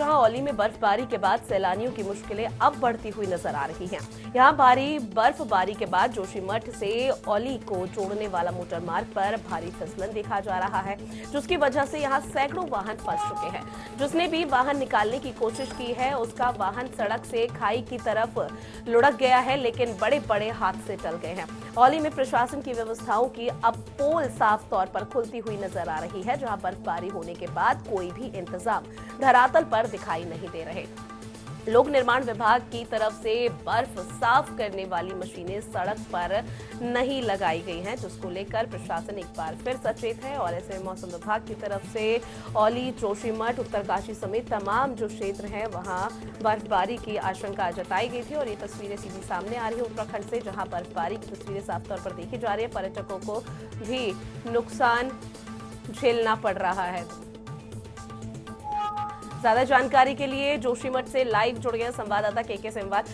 जहां औली में बर्फबारी के बाद सैलानियों की मुश्किलें अब बढ़ती हुई नजर आ रही हैं। यहां भारी बर्फबारी के बाद जोशीमठ से औली को जोड़ने वाला मोटर मार्ग पर भारी फिसलन देखा जा रहा है, जिसकी वजह से यहां सैकड़ों वाहन फंस चुके हैं। जिसने भी वाहन निकालने की कोशिश की है, उसका वाहन सड़क से खाई की तरफ लुढ़क गया है, लेकिन बड़े बड़े हादसे टल गए हैं। औली में प्रशासन की व्यवस्थाओं की अब पोल साफ तौर पर खुलती हुई नजर आ रही है, जहां बर्फबारी होने के बाद कोई भी इंतजाम धरातल पर दिखाई नहीं दे रहे। लोक निर्माण विभाग की तरफ से बर्फ साफ करने वाली मशीनें सड़क पर नहीं लगाई गई हैं, जिसको लेकर प्रशासन एक बार फिर सचेत है। और ऐसे में मौसम विभाग की तरफ से औली, जोशीमठ, उत्तरकाशी समेत तमाम जो क्षेत्र हैं वहां बर्फबारी की आशंका जताई गई थी। और ये तस्वीरें सीधी सामने आ रही है उत्तराखंड से, जहां बर्फबारी की तस्वीरें साफ तौर पर देखी जा रही है। पर्यटकों को भी नुकसान झेलना पड़ रहा है। ज्यादा जानकारी के लिए जोशीमठ से लाइव जुड़ गए संवाददाता के संवाद।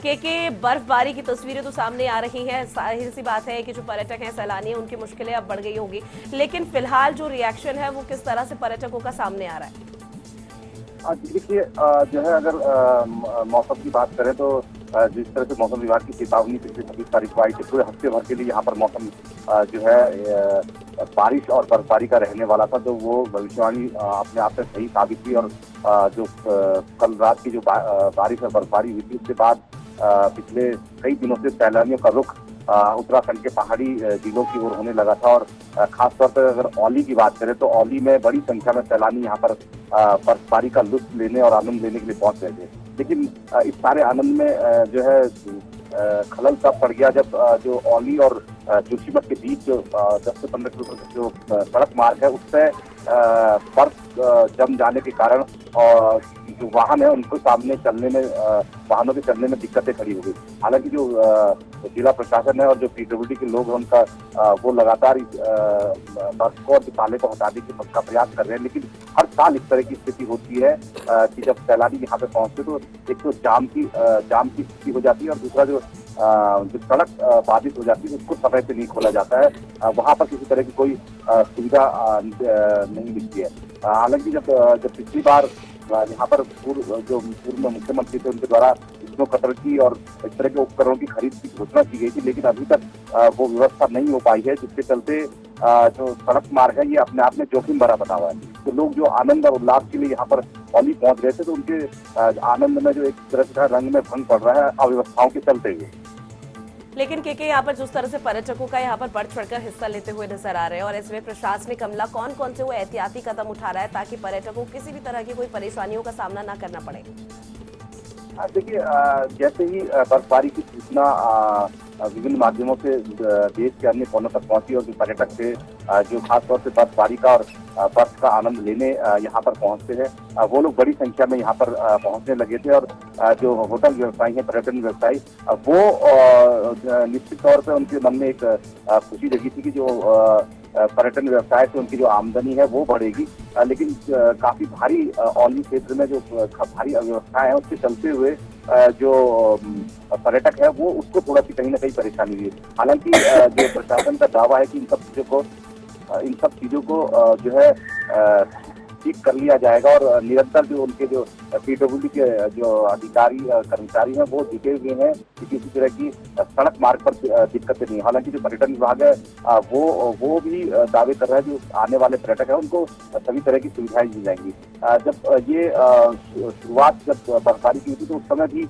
के बर्फबारी की तस्वीरें तो सामने आ रही हैं। जाहिर सी बात है कि जो पर्यटक हैं, सैलानी हैं, उनकी मुश्किलें अब बढ़ गई होगी, लेकिन फिलहाल जो रिएक्शन है वो किस तरह से पर्यटकों का सामने आ रहा है? देखिए, जो है, अगर मौसम की बात करें तो जिस तरह से मौसम विभाग की चेतावनी पिछली 26 तारीख को आई थी, पूरे हफ्ते भर के लिए यहाँ पर मौसम जो है बारिश और बर्फबारी का रहने वाला था, तो वो भविष्यवाणी अपने आप में सही साबित हुई। और जो कल रात की जो बारिश और बर्फबारी हुई थी, उसके बाद पिछले कई दिनों से सैलानियों का रुख उत्तराखंड के पहाड़ी जिलों की ओर होने लगा था। और खासतौर पर अगर औली की बात करें तो औली में बड़ी संख्या में सैलानी यहाँ पर बर्फबारी का लुत्फ लेने और आनंद लेने के लिए पहुंच रहे थे। लेकिन इस सारे आनंद में जो है खलल तब पड़ गया जब जो औली और जोशीमठ के बीच जो 10 से 15 किलोमीटर जो सड़क मार्ग है, उससे बर्फ जम जाने के कारण और जो वाहन है उनको सामने चलने में, वाहनों के चलने में दिक्कतें खड़ी हो गई। हालांकि जो जिला प्रशासन है और जो पीडब्ल्यूडी के लोग हैं, उनका वो लगातार बर्फ को और ताले को हटाने का प्रयास कर रहे हैं। लेकिन हर साल इस तरह की स्थिति होती है कि जब सैलानी यहाँ पे पहुंचते तो एक तो जाम की स्थिति हो जाती है, और दूसरा जो सड़क बाधित हो जाती है उसको समय से नहीं खोला जाता है। वहां पर किसी तरह की कोई सुविधा नहीं मिलती है। हालांकि जब पिछली बार यहाँ पर पूर्व मुख्यमंत्री थे, उनके द्वारा स्नो कटर की और इस तरह के उपकरणों की खरीद की घोषणा की गई थी, लेकिन अभी तक वो व्यवस्था नहीं हो पाई है, जिसके चलते जो सड़क मार्ग है ये अपने आप में जोखिम भरा बना हुआ है। तो लोग जो आनंद और उल्लास के लिए यहाँ पर औली पहुंच गए थे, तो उनके आनंद में जो एक तरह से रंग में भंग पड़ रहा है अव्यवस्थाओं के चलते हुए। लेकिन के यहाँ पर जिस तरह से पर्यटकों का यहाँ पर बढ़ चढ़कर हिस्सा लेते हुए नजर आ रहे हैं, और इसमें प्रशासनिक अमला कौन कौन से वो एहतियाती कदम उठा रहा है ताकि पर्यटकों को किसी भी तरह की कोई परेशानियों का सामना ना करना पड़े? देखिए, जैसे ही बर्फबारी की सूचना विभिन्न माध्यमों से देश के अन्य कोनों तक पहुंची और जो पर्यटक थे जो खासतौर से बर्फबारी का और बर्फ का आनंद लेने यहाँ पर पहुंचते हैं, वो लोग बड़ी संख्या में यहाँ पर पहुंचने लगे थे। और जो होटल व्यवसायी हैं, पर्यटन व्यवसायी, वो निश्चित तौर पर उनके मन में एक खुशी जगी थी कि जो पर्यटन व्यवसाय से उनकी जो आमदनी है वो बढ़ेगी। लेकिन काफी भारी औली क्षेत्र में जो भारी अव्यवस्था है उसके चलते हुए जो पर्यटक है वो उसको थोड़ा सी कहीं ना कहीं परेशानी हुई। हालांकि जो प्रशासन का दावा है कि इन सब चीजों को जो है ठीक कर लिया जाएगा, और निरंतर जो उनके जो पीडब्ल्यूडी के जो अधिकारी कर्मचारी हैं वो जुटे हुए हैं कि किसी तरह की सड़क मार्ग पर दिक्कतें नहीं। हालांकि जो पर्यटन विभाग है वो भी दावे कर रहा है जो आने वाले पर्यटक है उनको सभी तरह की सुविधाएं दी जाएंगी। जब ये शुरुआत जब बर्फबारी की हुई थी तो उस समय भी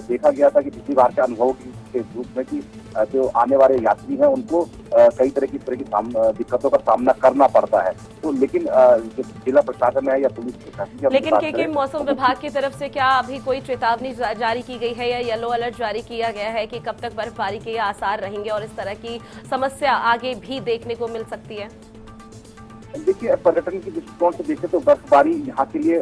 देखा गया था कि पिछली बार के अनुभव के रूप में कि जो आने वाले यात्री हैं उनको कई तरह की दिक्कतों का सामना करना पड़ता है। तो लेकिन जो जिला प्रशासन है या पुलिस प्रशासन, लेकिन के मौसम विभाग की तरफ से क्या अभी कोई चेतावनी जारी की गई है या येलो अलर्ट जारी किया गया है कि कब तक बर्फबारी के आसार रहेंगे और इस तरह की समस्या आगे भी देखने को मिल सकती है? देखिए, पर्यटन की दृष्टिकोण से देखें तो बर्फबारी यहाँ के लिए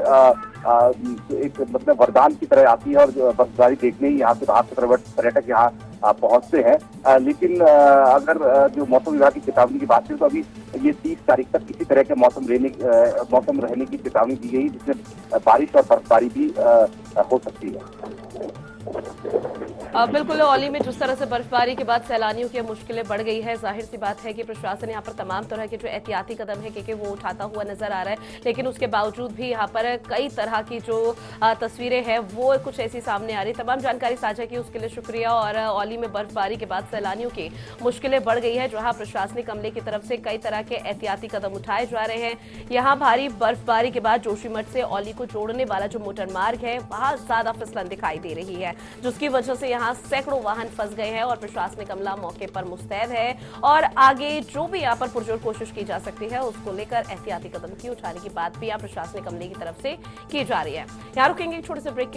एक मतलब वरदान की तरह आती है, और बर्फबारी देखने ही यहाँ से बाहर से पर्यटक यहाँ पहुंचते हैं। लेकिन अगर जो मौसम विभाग की चेतावनी की बात करें तो अभी ये 30 तारीख तक किसी तरह के मौसम रहने की चेतावनी दी गई, जिसमें बारिश और बर्फबारी भी हो सकती है। बिल्कुल, औली में जिस तरह से बर्फबारी के बाद सैलानियों की मुश्किलें बढ़ गई है, जाहिर सी बात है कि प्रशासन यहाँ पर तमाम तरह के जो एहतियाती कदम है कि वो उठाता हुआ नजर आ रहा है, लेकिन उसके बावजूद भी यहाँ पर कई तरह की जो तस्वीरें हैं वो कुछ ऐसी सामने आ रही। तमाम जानकारी साझा की उसके लिए शुक्रिया। और औली में बर्फबारी के बाद सैलानियों की मुश्किलें बढ़ गई है, जहाँ प्रशासनिक अमले की तरफ से कई तरह के एहतियाती कदम उठाए जा रहे हैं। यहाँ भारी बर्फबारी के बाद जोशीमठ से औली को जोड़ने वाला जो मोटर मार्ग है वहां ज्यादा फिसलन दिखाई दे रही है, जिसकी वजह से यहाँ सैकड़ों वाहन फंस गए हैं और प्रशासनिक अमला मौके पर मुस्तैद है और आगे जो भी यहाँ पर पुरजोर कोशिश की जा सकती है उसको लेकर एहतियाती कदम की उठाने की बात भी यहाँ प्रशासनिक अमले की तरफ से की जा रही है। यहाँ रुकेंगे एक छोटे से ब्रेक।